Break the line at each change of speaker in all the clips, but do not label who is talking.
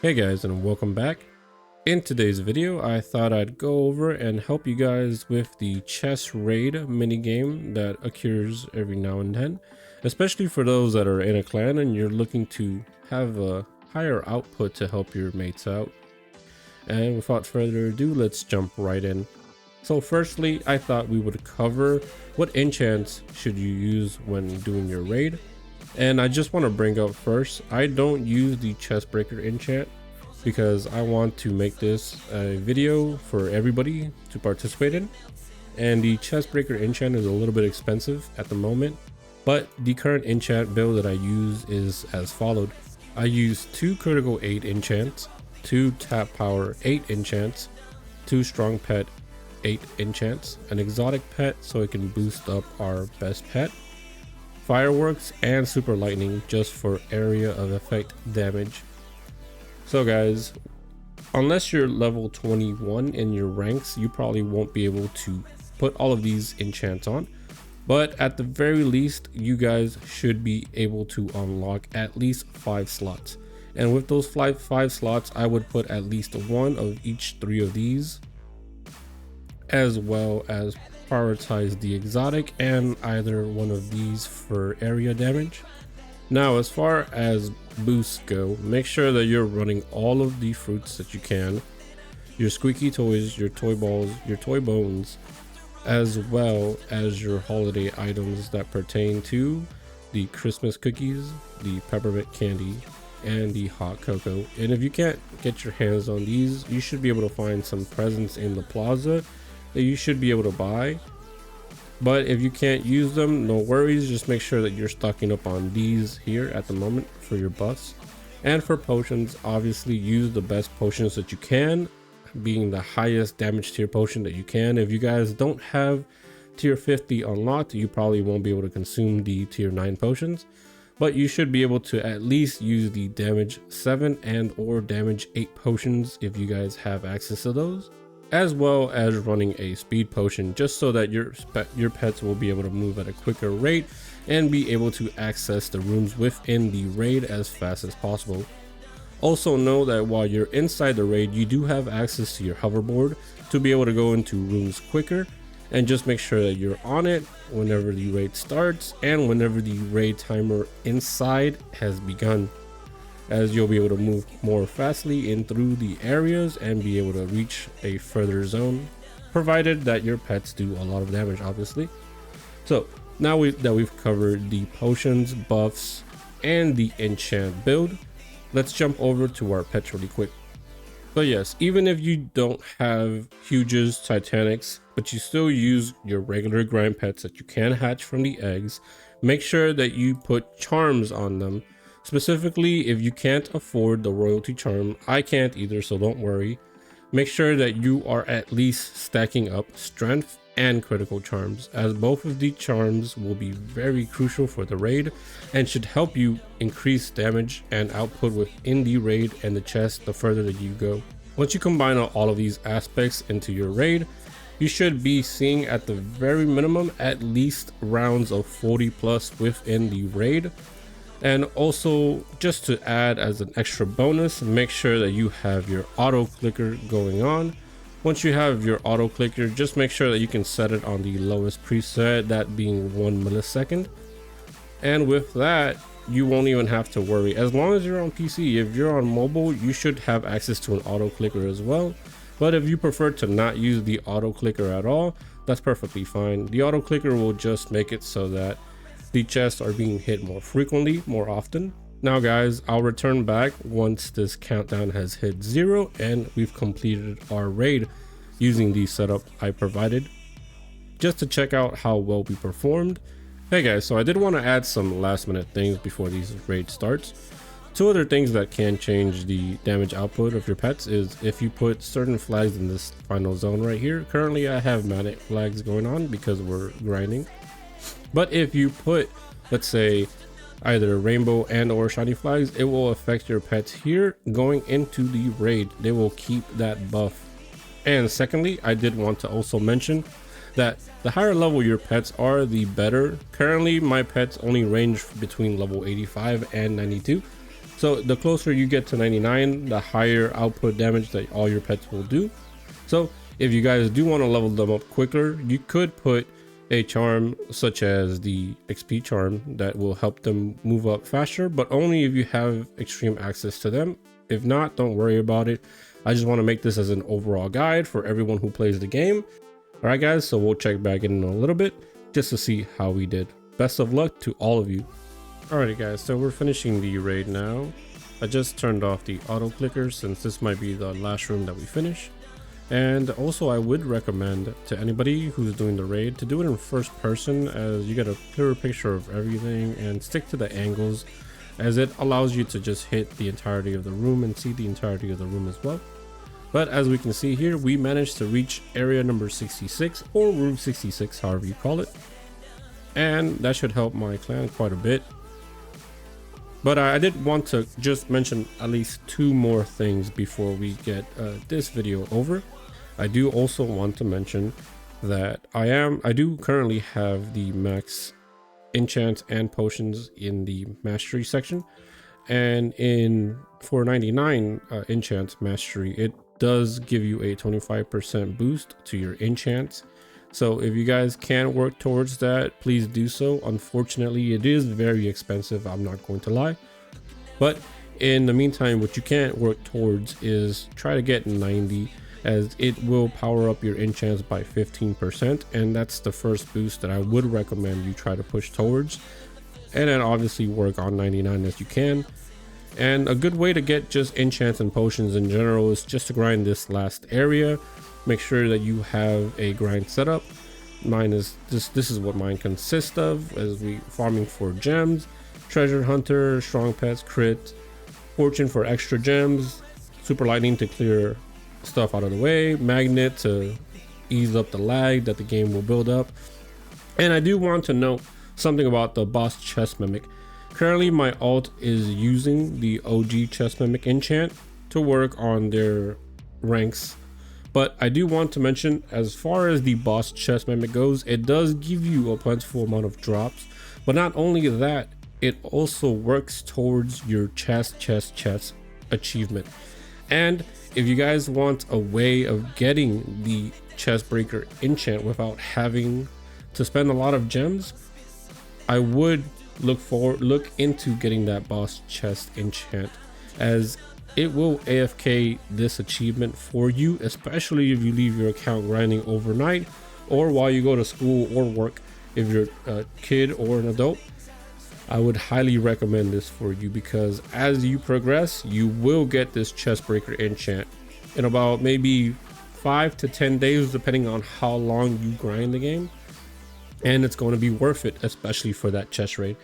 Hey guys, and welcome back. In today's video, I thought I'd go over and help you guys with the chess raid minigame that occurs every now and then, especially for those that are in a clan and you're looking to have a higher output to help your mates out. And without further ado, let's jump right in. So firstly, I thought we would cover what enchants should you use when doing your raid. And I just want to bring up first, I don't use the chest breaker enchant because I want to make this a video for everybody to participate in. And the chest breaker enchant is a little bit expensive at the moment, but the current enchant build that I use is as followed. I use 2 critical 8 enchants, 2 tap power 8 enchants, 2 strong pet 8 enchants, an exotic pet so it can boost up our best pet, fireworks, and super lightning just for area of effect damage. So guys, unless you're level 21 in your ranks, you probably won't be able to put all of these enchants on, but at the very least you guys should be able to unlock at least 5 slots. And with those 5 slots, I would put at least 1 of each 3 of these, as well as prioritize the exotic and either one of these for area damage. Now, as far as boosts go, make sure that you're running all of the fruits that you can, your squeaky toys, your toy balls, your toy bones, as well as your holiday items that pertain to the Christmas cookies, the peppermint candy, and the hot cocoa. And if you can't get your hands on these, you should be able to find some presents in the plaza that you should be able to buy. But if you can't use them, no worries, just make sure that you're stocking up on these here at the moment for your buffs. And for potions, obviously use the best potions that you can, being the highest damage tier potion that you can. If you guys don't have tier 50 unlocked, you probably won't be able to consume the tier 9 potions, but you should be able to at least use the damage 7 and or damage 8 potions if you guys have access to those, as well as running a speed potion just so that your pets will be able to move at a quicker rate and be able to access the rooms within the raid as fast as possible. Also know that while you're inside the raid, you do have access to your hoverboard to be able to go into rooms quicker, and just make sure that you're on it whenever the raid starts and whenever the raid timer inside has begun, as you'll be able to move more fastly in through the areas and be able to reach a further zone, provided that your pets do a lot of damage, obviously. So now that we've covered the potions, buffs, and the enchant build, let's jump over to our pets really quick. So yes, even if you don't have Huges, Titanics, but you still use your regular grind pets that you can hatch from the eggs, make sure that you put charms on them. Specifically, if you can't afford the royalty charm, I can't either, so don't worry. Make sure that you are at least stacking up strength and critical charms, as both of the charms will be very crucial for the raid and should help you increase damage and output within the raid and the chest the further that you go. Once you combine all of these aspects into your raid, you should be seeing at the very minimum at least rounds of 40 plus within the raid. And also, just to add as an extra bonus, make sure that you have your auto clicker going on. Once you have your auto clicker, just make sure that you can set it on the lowest preset, that being 1 millisecond. And with that, you won't even have to worry. As long as you're on PC, if you're on mobile, you should have access to an auto clicker as well. But if you prefer to not use the auto clicker at all, that's perfectly fine. The auto clicker will just make it so that the chests are being hit more frequently, more often. Now guys, I'll return back once this countdown has hit 0 and we've completed our raid using the setup I provided, just to check out how well we performed. Hey guys, so I did want to add some last minute things before these raid starts. 2 other things that can change the damage output of your pets is if you put certain flags in this final zone right here. Currently I have magnet flags going on because we're grinding. But if you put, let's say, either rainbow and or shiny flags, it will affect your pets here going into the raid. They will keep that buff. And secondly, I did want to also mention that the higher level your pets are, the better. Currently, my pets only range between level 85 and 92. So the closer you get to 99, the higher output damage that all your pets will do. So if you guys do want to level them up quicker, you could put a charm such as the XP charm that will help them move up faster, but only if you have extreme access to them. If not, don't worry about it. I just want to make this as an overall guide for everyone who plays the game. All right guys, so we'll check back in a little bit just to see how we did. Best of luck to all of you. Alrighty guys, so we're finishing the raid now. I just turned off the auto clicker since this might be the last room that we finish. And also I would recommend to anybody who's doing the raid to do it in first person, as you get a clearer picture of everything, and stick to the angles, as it allows you to just hit the entirety of the room and see the entirety of the room as well. But as we can see here, we managed to reach area number 66 or room 66, however you call it. And that should help my clan quite a bit. But I did want to just mention at least 2 more things before we get this video over. I do also want to mention that I do currently have the max enchants and potions in the mastery section, and for 99 enchants mastery, it does give you a 25% boost to your enchants. So if you guys can work towards that, please do so. Unfortunately, it is very expensive, I'm not going to lie. But in the meantime, what you can work towards is try to get 90, as it will power up your enchants by 15%. And that's the first boost that I would recommend you try to push towards. And then obviously work on 99 as you can. And a good way to get just enchants and potions in general is just to grind this last area. Make sure that you have a grind setup. Mine is this is what mine consists of, as we farming for gems, treasure hunter, strong pets, crit, fortune for extra gems, super lightning to clear stuff out of the way, magnet to ease up the lag that the game will build up. And I do want to note something about the boss chest mimic. Currently my alt is using the OG chest mimic enchant to work on their ranks. But I do want to mention, as far as the boss chest mimic goes, it does give you a plentiful amount of drops. But not only that, it also works towards your chest achievement. And if you guys want a way of getting the chest breaker enchant without having to spend a lot of gems, I would look into getting that boss chest enchant, as it will AFK this achievement for you, especially if you leave your account grinding overnight or while you go to school or work. If you're a kid or an adult, I would highly recommend this for you, because as you progress, you will get this chest breaker enchant in about maybe 5 to 10 days, depending on how long you grind the game. And it's going to be worth it, especially for that chest raid.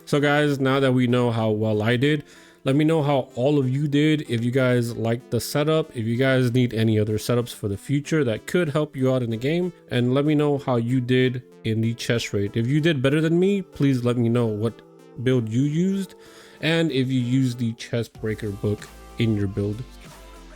So guys, now that we know how well I did, let me know how all of you did. If you guys liked the setup, if you guys need any other setups for the future that could help you out in the game, and let me know how you did in the chest raid. If you did better than me, please let me know what build you used, and if you used the chest breaker book in your build.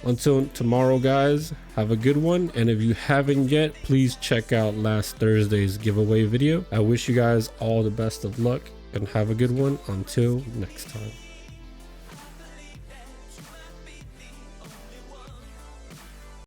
Until tomorrow guys, have a good one, and if you haven't yet, please check out last Thursday's giveaway video. I wish you guys all the best of luck and have a good one until next time.